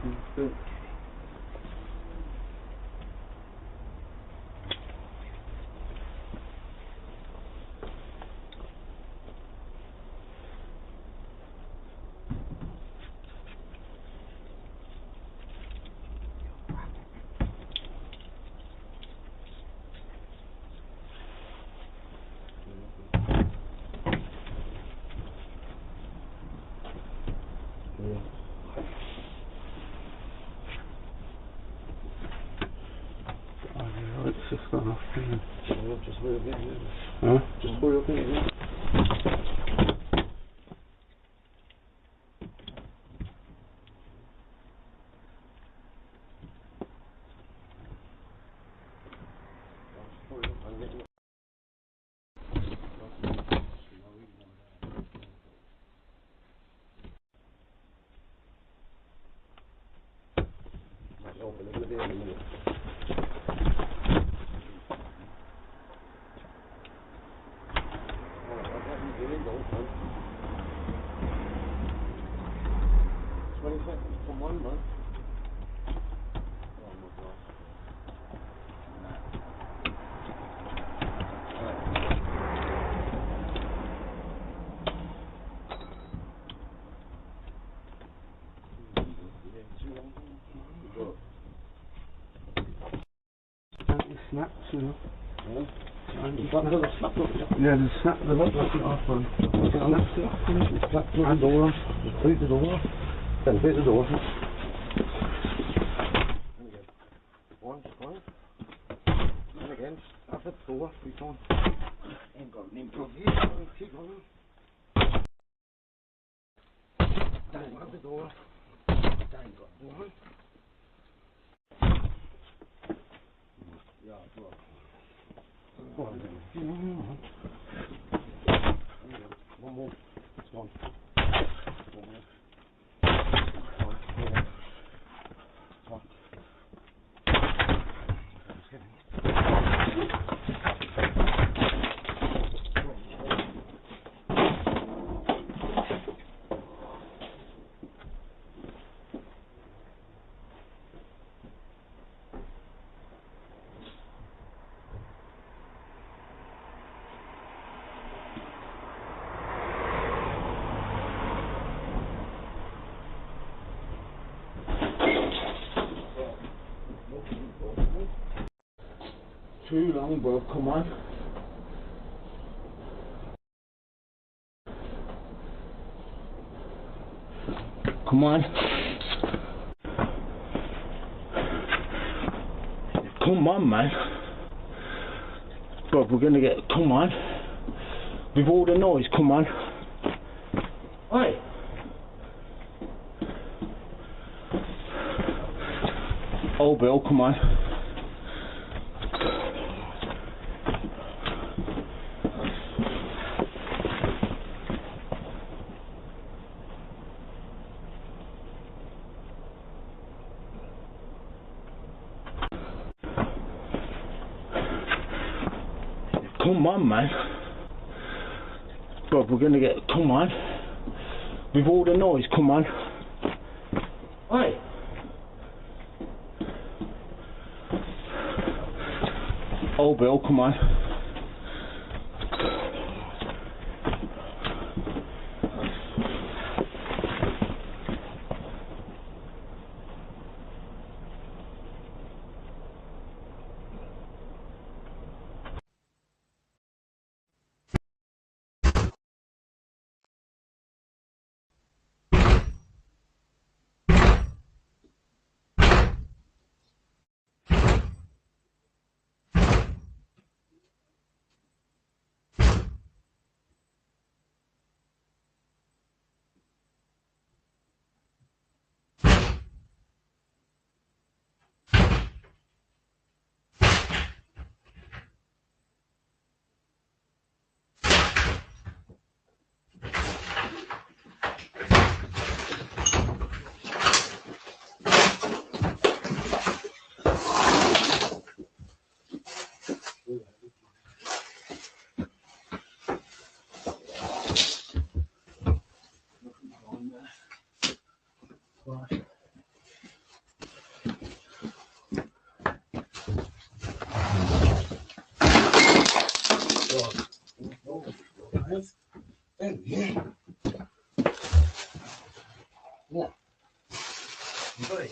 Good. It's just gone off, isn't it? Just hurry up in. Huh? Just hurry up in. Open it, in a minute. Open. 20 seconds from 1 month. Oh my God. Snaps, you know. Yeah. Snap the snap the lock it off on. Snaps it off, you know. Snap the door off. Beat the door off. Then beat the door off. And again. Once. And again. Snap the door off. Keep on. Ain't got an improve here. Keep on. Snap the door off. Ain't got one. Yeah, go on. One more. It's gone. One more. One. Too long, bro. Come on. Come on. Come on, man. Bro, we're gonna get. Come on. With all the noise, come on. Oi. Oh, Bill, come on. Come on, man. Bro, we're gonna get. Come on. With all the noise, come on. Oi. Oh, Bill, come on. Yeah. Yeah. Good.